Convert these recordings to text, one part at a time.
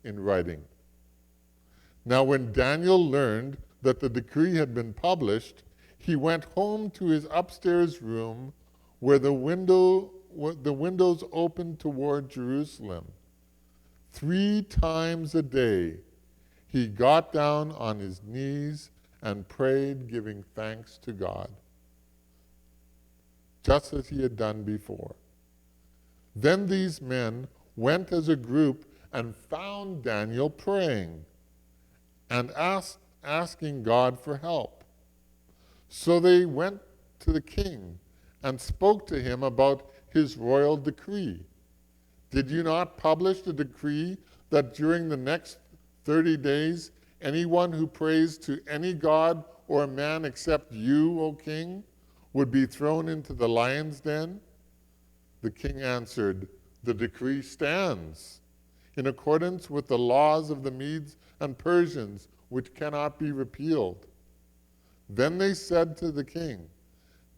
in writing. Now when Daniel learned that the decree had been published, he went home to his upstairs room where the windows opened toward Jerusalem. 3 times a day he got down on his knees and prayed, giving thanks to God, just as he had done before. Then these men went as a group and found Daniel praying and asking God for help. So they went to the king and spoke to him about his royal decree. Did you not publish the decree that during the next 30 days, anyone who prays to any god or man except you, O king, would be thrown into the lion's den? The king answered, the decree stands in accordance with the laws of the Medes and Persians, which cannot be repealed. Then they said to the king,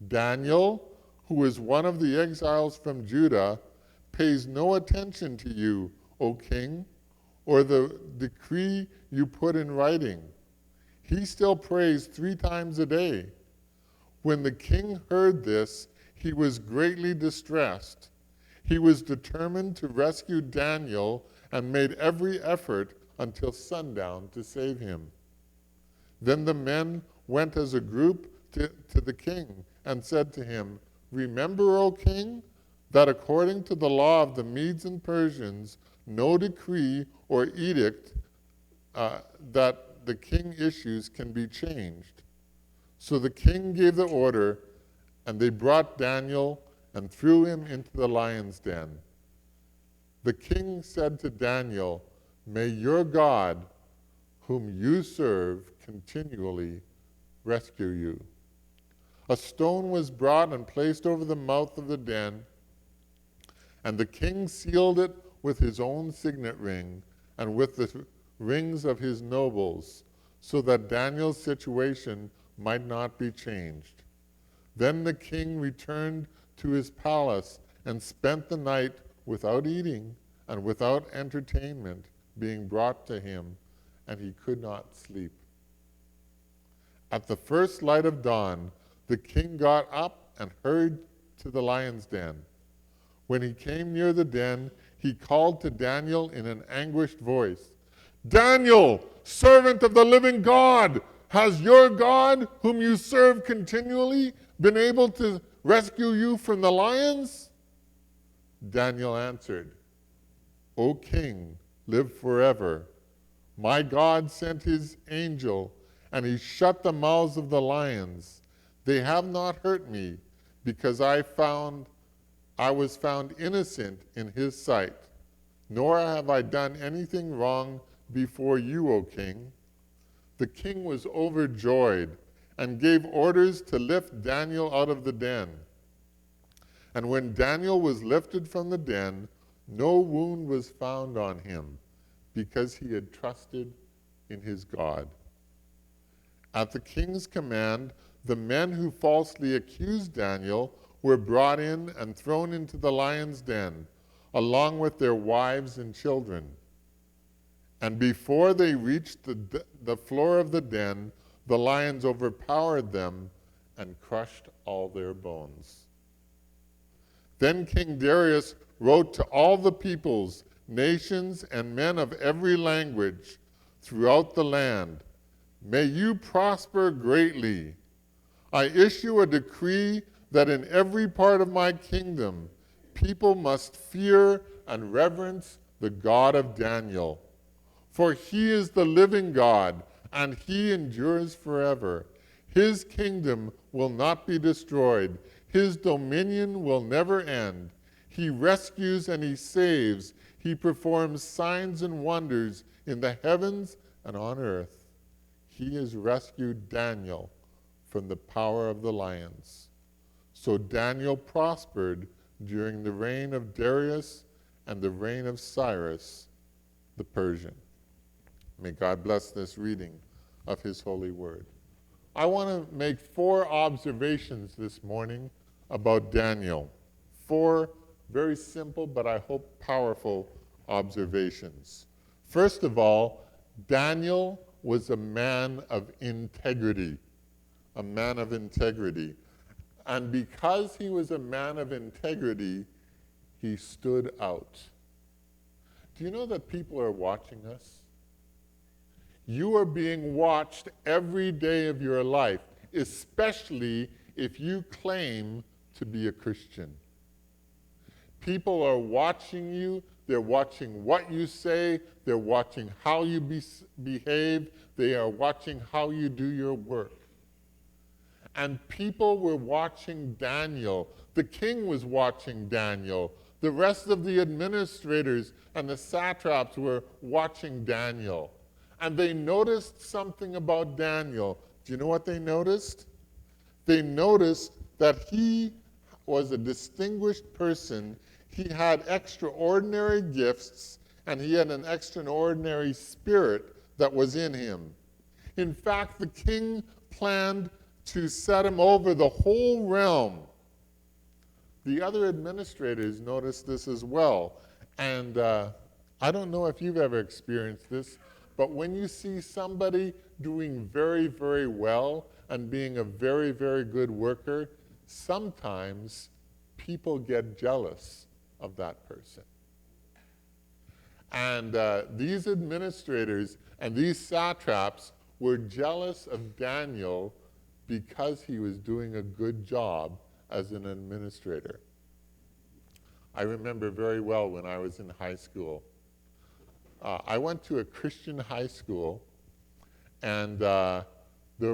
Daniel, who is one of the exiles from Judah, pays no attention to you, O king, or the decree you put in writing. He still prays 3 times a day. When the king heard this, he was greatly distressed. He was determined to rescue Daniel and made every effort until sundown to save him. Then the men went as a group to the king and said to him, Remember, O king, that according to the law of the Medes and Persians, no decree or edict that the king issues can be changed. So the king gave the order, and they brought Daniel and threw him into the lion's den. The king said to Daniel, May your God, whom you serve, continually rescue you. A stone was brought and placed over the mouth of the den, and the king sealed it with his own signet ring and with the rings of his nobles, so that Daniel's situation might not be changed. Then the king returned to his palace and spent the night without eating and without entertainment being brought to him, and he could not sleep. At the first light of dawn, the king got up and hurried to the lion's den. When he came near the den, he called to Daniel in an anguished voice, Daniel, servant of the living God, has your God, whom you serve continually, been able to rescue you from the lions? Daniel answered, O king, live forever. My God sent his angel, and he shut the mouths of the lions. They have not hurt me, because I was found innocent in his sight, nor have I done anything wrong before you, O king. The king was overjoyed and gave orders to lift Daniel out of the den. And when Daniel was lifted from the den, no wound was found on him, because he had trusted in his God. At the king's command, the men who falsely accused Daniel were brought in and thrown into the lion's den, along with their wives and children. And before they reached the floor of the den, the lions overpowered them and crushed all their bones. Then King Darius wrote to all the peoples, nations, and men of every language throughout the land, May you prosper greatly. I issue a decree that in every part of my kingdom, people must fear and reverence the God of Daniel. For he is the living God, and he endures forever. His kingdom will not be destroyed. His dominion will never end. He rescues and he saves. He performs signs and wonders in the heavens and on earth. He has rescued Daniel from the power of the lions. So Daniel prospered during the reign of Darius and the reign of Cyrus the Persian. May God bless this reading of his holy word. I want to make 4 observations this morning about Daniel. 4 very simple, but I hope powerful observations. First of all, Daniel was a man of integrity, a man of integrity. And because he was a man of integrity, he stood out. Do you know that people are watching us? You are being watched every day of your life, especially if you claim to be a Christian. People are watching you. They're watching what you say. They're watching how you behave. They are watching how you do your work. And people were watching Daniel. The king was watching Daniel. The rest of the administrators and the satraps were watching Daniel. And they noticed something about Daniel. Do you know what they noticed? They noticed that he was a distinguished person. He had extraordinary gifts, and he had an extraordinary spirit that was in him. In fact, the king planned to set him over the whole realm. The other administrators noticed this as well. And I don't know if you've ever experienced this, but when you see somebody doing very, very well and being a very, very good worker, sometimes people get jealous of that person. And these administrators and these satraps were jealous of Daniel because he was doing a good job as an administrator. I remember very well when I was in high school. I went to a Christian high school, and there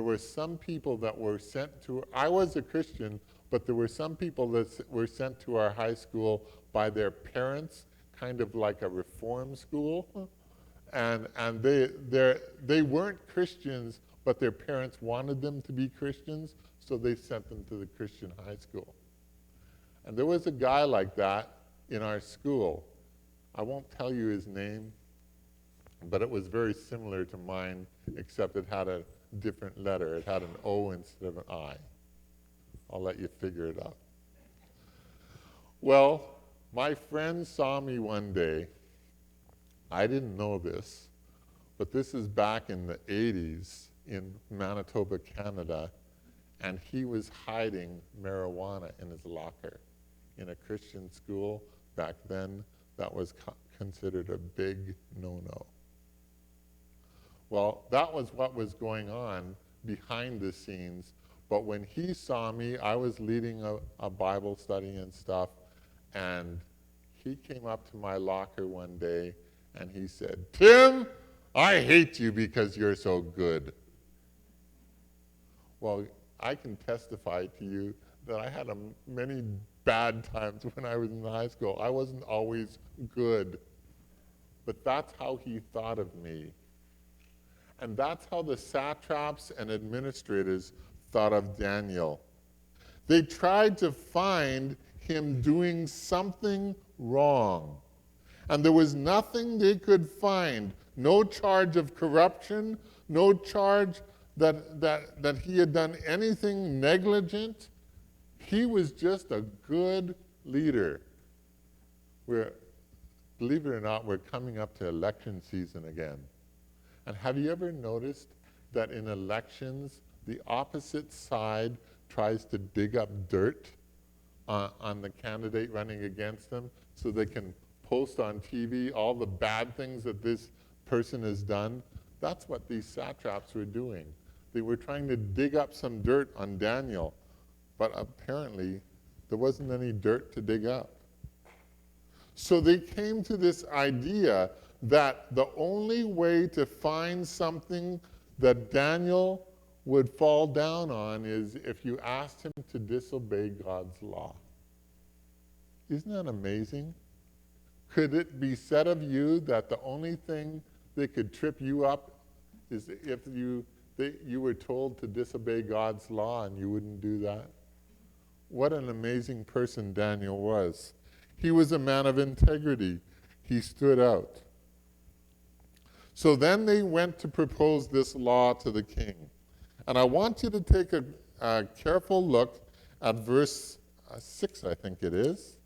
were some people that were sent to, I was a Christian, but there were some people that were sent to our high school by their parents, kind of like a reform school. And they weren't Christians, but their parents wanted them to be Christians, so they sent them to the Christian high school. And there was a guy like that in our school. I won't tell you his name, but it was very similar to mine, except it had a different letter. It had an O instead of an I. I'll let you figure it out. Well, my friend saw me one day. I didn't know this, but this is back in the 80s in Manitoba, Canada, and he was hiding marijuana in his locker. In a Christian school back then, that was considered a big no-no. Well, that was what was going on behind the scenes, but when he saw me, I was leading a Bible study and stuff, and he came up to my locker one day and he said, "Tim, I hate you because you're so good." Well, I can testify to you that I had many bad times when I was in high school. I wasn't always good, but that's how he thought of me. And that's how the satraps and administrators thought of Daniel. They tried to find him doing something wrong. And there was nothing they could find. No charge of corruption, no charge that he had done anything negligent. He was just a good leader. Believe it or not, we're coming up to election season again. And have you ever noticed that in elections, the opposite side tries to dig up dirt on the candidate running against them so they can post on TV all the bad things that this person has done? That's what these satraps were doing. They were trying to dig up some dirt on Daniel, but apparently there wasn't any dirt to dig up. So they came to this idea that the only way to find something that Daniel would fall down on is if you asked him to disobey God's law. Isn't that amazing? Could it be said of you that the only thing that could trip you up is if you were told to disobey God's law and you wouldn't do that? What an amazing person Daniel was. He was a man of integrity. He stood out. So then they went to propose this law to the king. And I want you to take a careful look at verse 6, I think it is.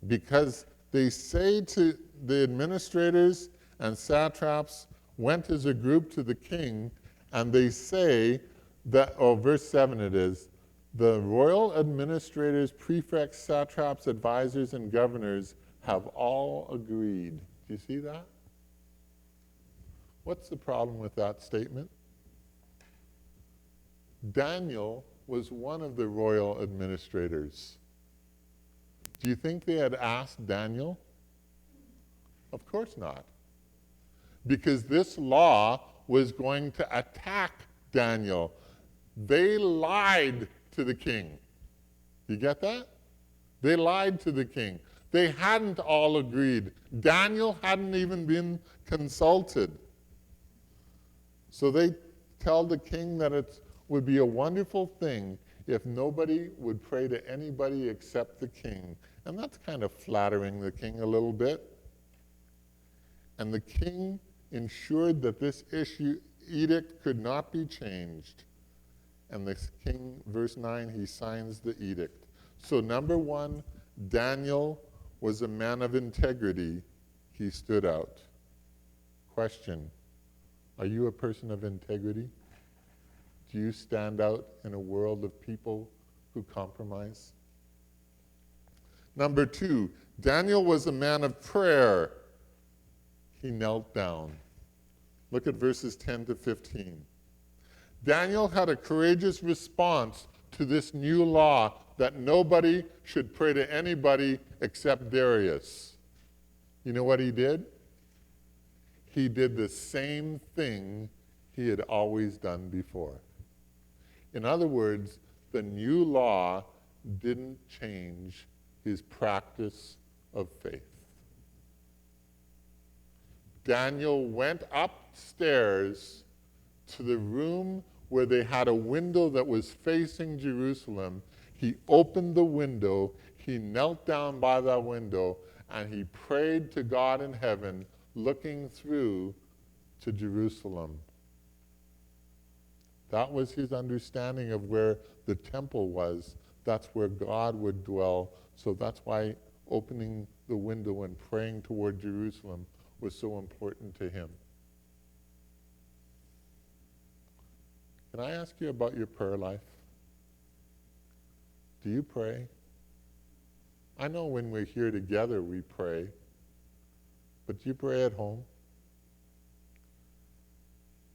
Because They say to the administrators and satraps went as a group to the king, and they say that, oh, verse 7 it is, the royal administrators, prefects, satraps, advisors, and governors have all agreed. Do you see that? What's the problem with that statement? Daniel was one of the royal administrators. Do you think they had asked Daniel? Of course not. Because this law was going to attack Daniel. They lied to the king. You get that? They lied to the king. They hadn't all agreed. Daniel hadn't even been consulted. So they tell the king that it would be a wonderful thing if nobody would pray to anybody except the king. And that's kind of flattering the king a little bit. And the king ensured that this edict could not be changed. And the king, verse 9, he signs the edict. So number one, Daniel was a man of integrity. He stood out. Question, are you a person of integrity? Do you stand out in a world of people who compromise? Number two, Daniel was a man of prayer. He knelt down. Look at verses 10 to 15. Daniel had a courageous response to this new law that nobody should pray to anybody except Darius. You know what he did? He did the same thing he had always done before. In other words, the new law didn't change his practice of faith. Daniel went upstairs to the room where they had a window that was facing Jerusalem. He opened the window, he knelt down by that window, and he prayed to God in heaven, looking through to Jerusalem. That was his understanding of where the temple was. That's where God would dwell. So that's why opening the window and praying toward Jerusalem was so important to him. Can I ask you about your prayer life? Do you pray? I know when we're here together we pray, but do you pray at home?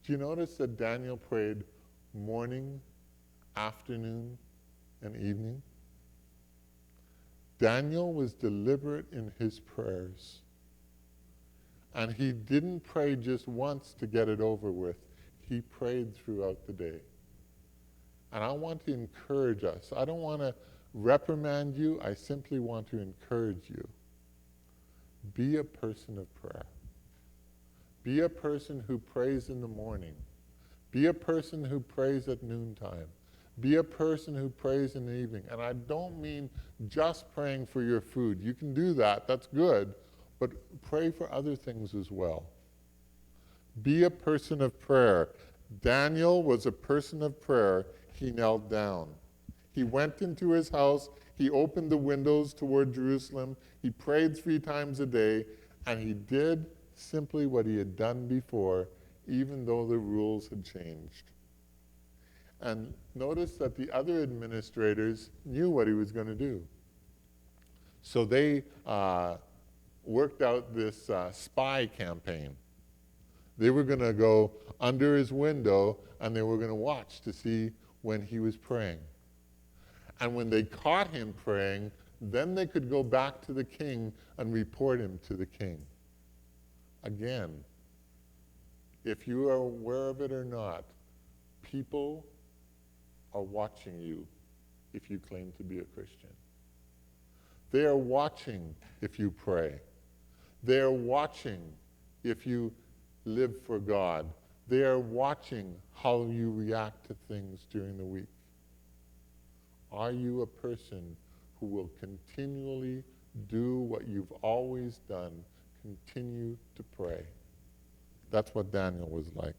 Do you notice that Daniel prayed morning, afternoon, and evening? Daniel was deliberate in his prayers. And he didn't pray just once to get it over with. He prayed throughout the day. And I want to encourage us. I don't want to reprimand you. I simply want to encourage you. Be a person of prayer. Be a person who prays in the morning. Be a person who prays at noontime. Be a person who prays in the evening. And I don't mean just praying for your food. You can do that. That's good. But pray for other things as well. Be a person of prayer. Daniel was a person of prayer. He knelt down. He went into his house. He opened the windows toward Jerusalem. He prayed 3 times a day. And he did simply what he had done before, even though the rules had changed. And notice that the other administrators knew what he was going to do. So they worked out this spy campaign. They were going to go under his window and they were going to watch to see when he was praying. And when they caught him praying, then they could go back to the king and report him to the king. Again, if you are aware of it or not, people are watching you if you claim to be a Christian. They are watching if you pray. They are watching if you live for God. They are watching how you react to things during the week. Are you a person who will continually do what you've always done, continue to pray? That's what Daniel was like.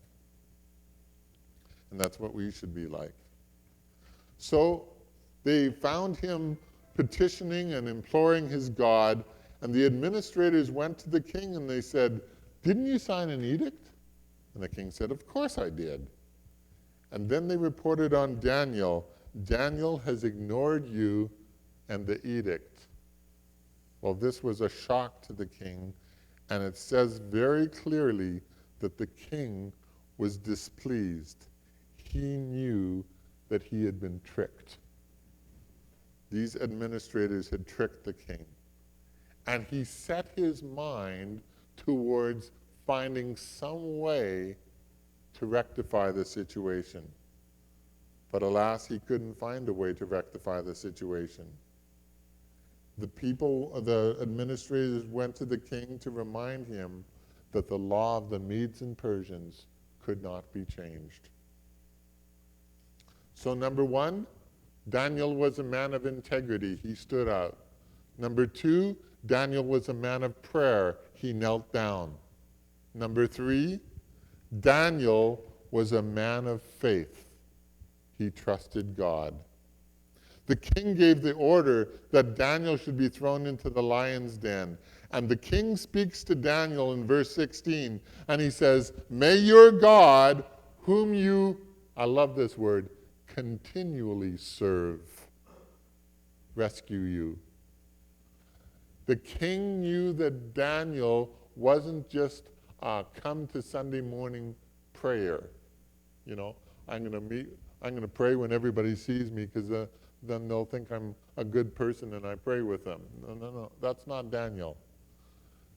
And that's what we should be like. So they found him petitioning and imploring his God, And the administrators went to the king and they said, "Didn't you sign an edict?" And the king said, "Of course I did." And then they reported on Daniel, "Daniel has ignored you and the edict." Well, this was a shock to the king, and it says very clearly that the king was displeased. He knew that he had been tricked. These administrators had tricked the king. And he set his mind towards finding some way to rectify the situation. But alas, he couldn't find a way to rectify the situation. The administrators went to the king to remind him that the law of the Medes and Persians could not be changed. So number one, Daniel was a man of integrity. He stood out. Number two, Daniel was a man of prayer. He knelt down. Number three, Daniel was a man of faith. He trusted God. The king gave the order that Daniel should be thrown into the lion's den. And the king speaks to Daniel in verse 16, and he says, "May your God, whom you," I love this word, "continually serve, rescue you." The king knew that Daniel wasn't just come to Sunday morning prayer. You know, I'm going to pray when everybody sees me because then they'll think I'm a good person and I pray with them. No, that's not Daniel.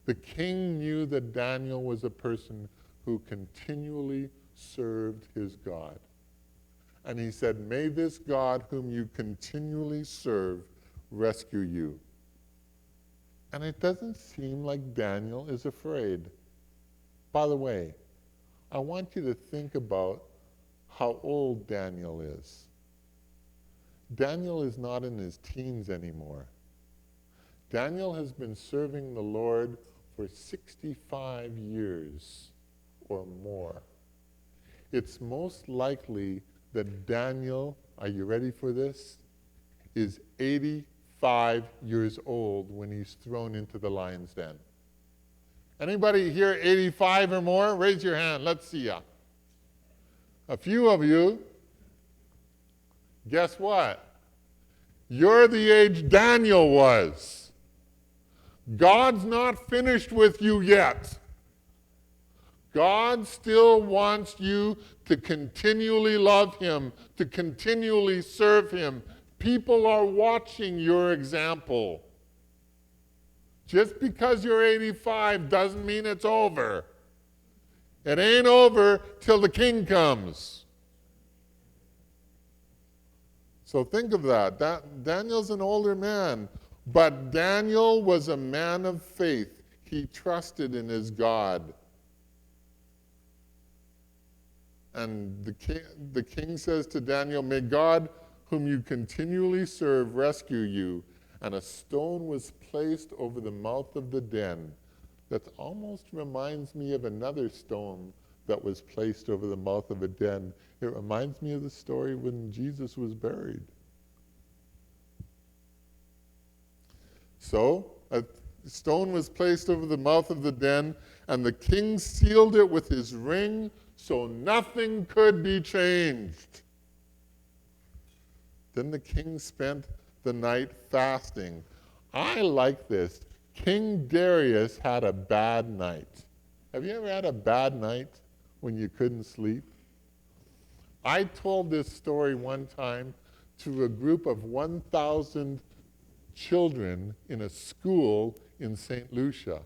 The king knew that Daniel was a person who continually served his God. And he said, "May this God whom you continually serve rescue you." And it doesn't seem like Daniel is afraid. By the way, I want you to think about how old Daniel is. Daniel is not in his teens anymore. Daniel has been serving the Lord for 65 years or more. It's most likely that Daniel, are you ready for this, is 85 years old when he's thrown into the lion's den. Anybody here 85 or more? Raise your hand. Let's see ya. A few of you. Guess what? You're the age Daniel was. God's not finished with you yet. God still wants you to continually love him, to continually serve him. People are watching your example. Just because you're 85 doesn't mean it's over. It ain't over till the king comes. So think of that. Daniel's an older man, but Daniel was a man of faith. He trusted in his God. And the king says to Daniel, "May God, whom you continually serve, rescue you." And a stone was placed over the mouth of the den. That almost reminds me of another stone that was placed over the mouth of a den. It reminds me of the story when Jesus was buried. So, a stone was placed over the mouth of the den, and the king sealed it with his ring, so nothing could be changed. Then the king spent the night fasting. I like this. King Darius had a bad night. Have you ever had a bad night when you couldn't sleep? I told this story one time to a group of 1,000 children in a school in St. Lucia.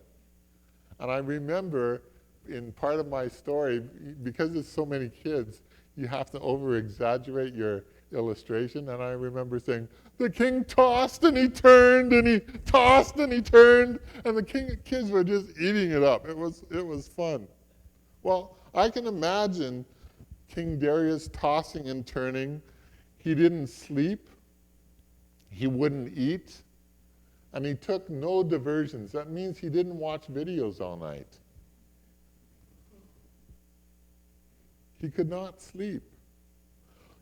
And I remember in part of my story, because there's so many kids, you have to over-exaggerate your illustration. And I remember saying, the king tossed and he turned and he tossed and he turned, and the kids were just eating it up. It was fun. Well, I can imagine King Darius tossing and turning. He didn't sleep. He wouldn't eat. And he took no diversions. That means he didn't watch videos all night. He could not sleep.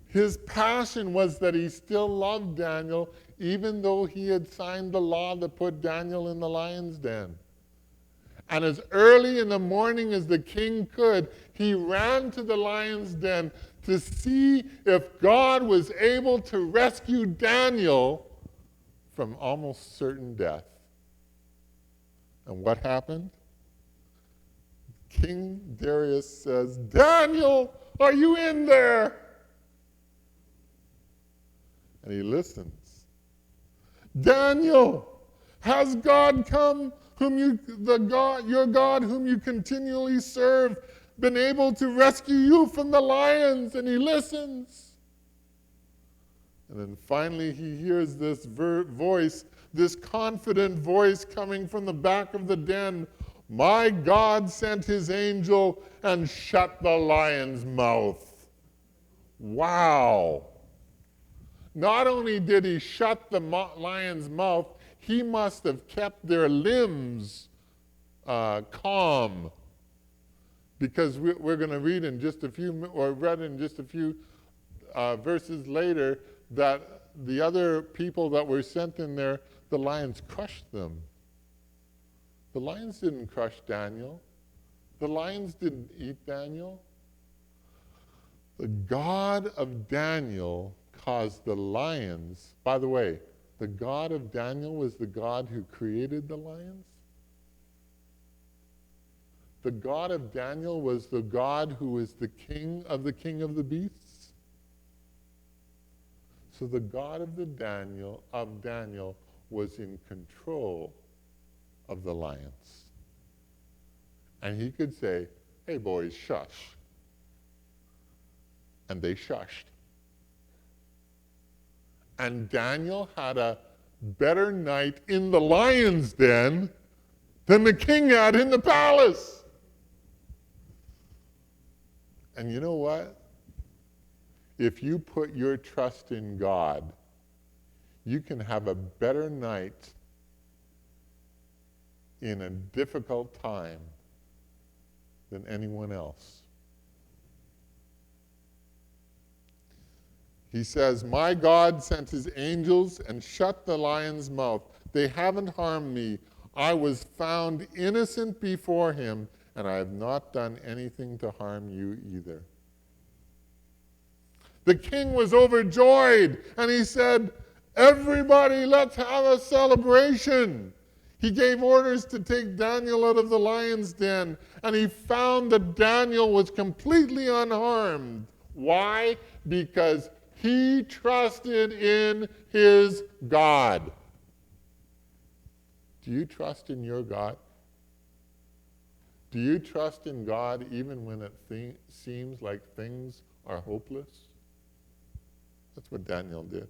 His passion was that he still loved Daniel, even though he had signed the law that put Daniel in the lion's den. And as early in the morning as the king could, he ran to the lion's den to see if God was able to rescue Daniel from almost certain death. And what happened? King Darius says, "Daniel, are you in there?" And he listens. "Daniel, has God come, your God whom you continually serve, been able to rescue you from the lions?" And he listens. And then finally he hears this voice, this confident voice coming from the back of the den. "My God sent his angel and shut the lion's mouth." Wow. Not only did he shut the lion's mouth, he must have kept their limbs calm. Because we're going to read in just a few, or read in just a few verses later, that the other people that were sent in there, the lions crushed them. The lions didn't crush Daniel. The lions didn't eat Daniel. The God of Daniel caused the lions. By the way, the God of Daniel was the God who created the lions. The God of Daniel was the God who was the king of the beasts. So the God of Daniel was in control of the lions. And he could say, "Hey boys, shush." And they shushed. And Daniel had a better night in the lion's den than the king had in the palace. And you know what? If you put your trust in God, you can have a better night in a difficult time than anyone else. He says, "My God sent his angels and shut the lion's mouth. They haven't harmed me. I was found innocent before him, and I have not done anything to harm you either." The king was overjoyed, and he said, "Everybody, let's have a celebration." He gave orders to take Daniel out of the lion's den, and he found that Daniel was completely unharmed. Why? Because he trusted in his God. Do you trust in your God? Do you trust in God even when it seems like things are hopeless? That's what Daniel did.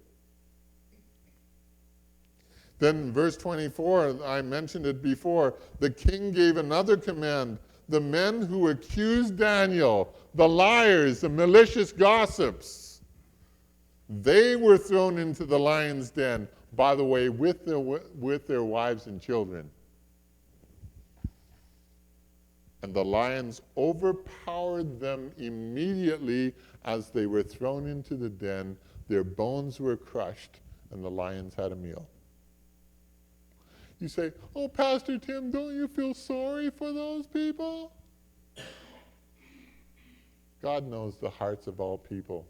Then in verse 24, I mentioned it before, the king gave another command. The men who accused Daniel, the liars, the malicious gossips, they were thrown into the lion's den, by the way, with their wives and children. And the lions overpowered them immediately as they were thrown into the den. Their bones were crushed, and the lions had a meal. You say, "Oh, Pastor Tim, don't you feel sorry for those people?" God knows the hearts of all people.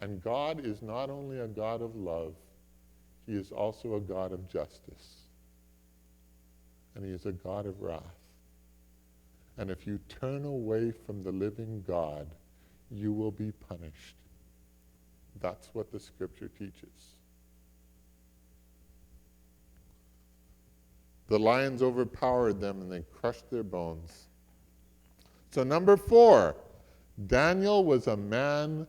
And God is not only a God of love, he is also a God of justice. And he is a God of wrath. And if you turn away from the living God, you will be punished. That's what the scripture teaches. The lions overpowered them and they crushed their bones. So number 4, Daniel was a man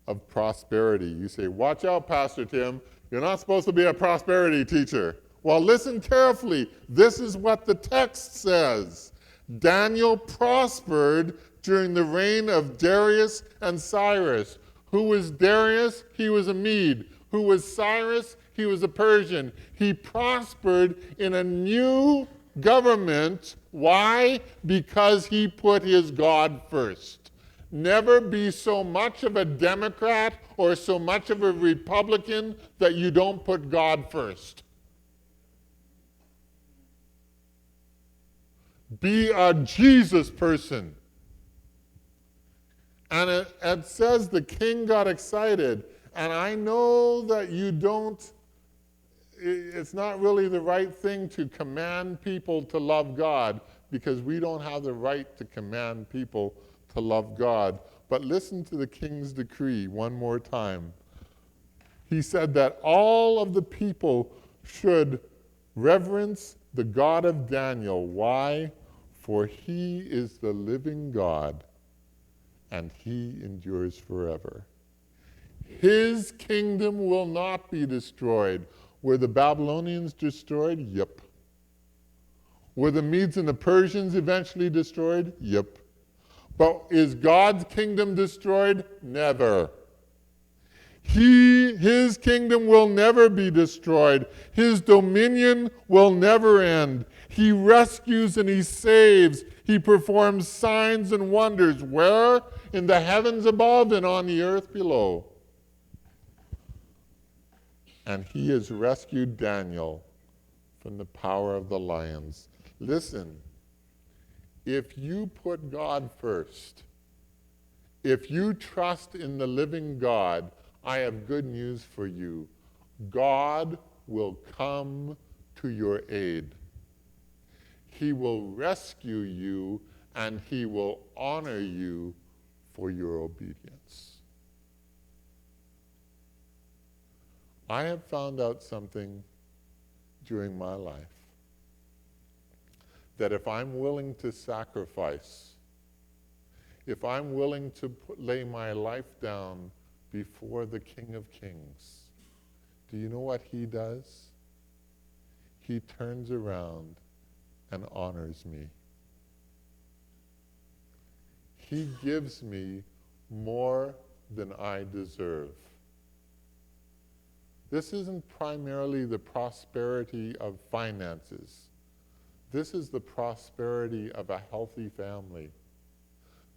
of prosperity. You say, "Watch out, Pastor Tim. You're not supposed to be a prosperity teacher." Well, listen carefully. This is what the text says. Daniel prospered during the reign of Darius and Cyrus. Who was Darius? He was a Mede. Who was Cyrus? He was a Persian. He prospered in a new government. Why? Because he put his God first. Never be so much of a Democrat or so much of a Republican that you don't put God first. Be a Jesus person. And it says the king got excited. And I know that you don't, it's not really the right thing to command people to love God, because we don't have the right to command people to love God. But listen to the king's decree one more time. He said that all of the people should reverence the God of Daniel. Why? For he is the living God, and he endures forever. His kingdom will not be destroyed. Were the Babylonians destroyed? Yep. Were the Medes and the Persians eventually destroyed? Yep. But is God's kingdom destroyed? Never. His kingdom will never be destroyed. His dominion will never end. He rescues and he saves. He performs signs and wonders. Where? In the heavens above and on the earth below. And he has rescued Daniel from the power of the lions. Listen, if you put God first, if you trust in the living God, I have good news for you. God will come to your aid. He will rescue you, and he will honor you for your obedience. I have found out something during my life, that if I'm willing to sacrifice, if I'm willing to lay my life down before the King of Kings, do you know what he does? He turns around and honors me. He gives me more than I deserve. This isn't primarily the prosperity of finances. This is the prosperity of a healthy family.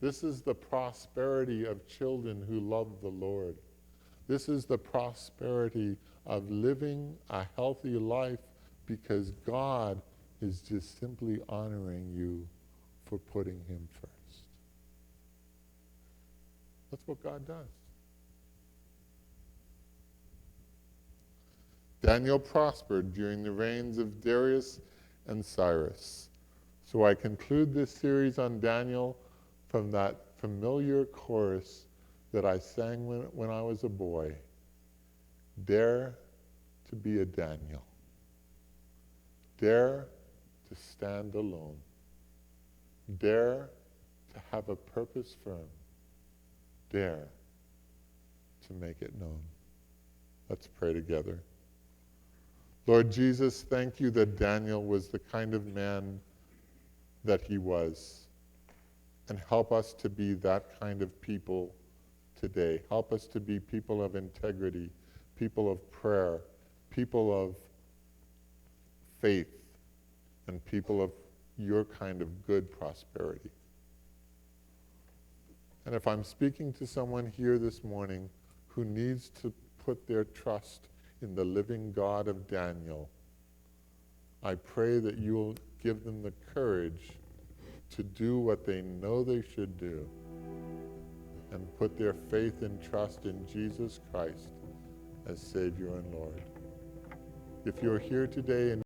This is the prosperity of children who love the Lord. This is the prosperity of living a healthy life because God is just simply honoring you for putting him first. That's what God does. Daniel prospered during the reigns of Darius and Cyrus. So I conclude this series on Daniel from that familiar chorus that I sang when I was a boy. Dare to be a Daniel. Dare to stand alone. Dare to have a purpose firm. Dare to make it known. Let's pray together. Lord Jesus, thank you that Daniel was the kind of man that he was. And help us to be that kind of people today. Help us to be people of integrity, people of prayer, people of faith, and people of your kind of good prosperity. And if I'm speaking to someone here this morning who needs to put their trust in the living God of Daniel, I pray that you will give them the courage to do what they know they should do and put their faith and trust in Jesus Christ as Savior and Lord. If you're here today and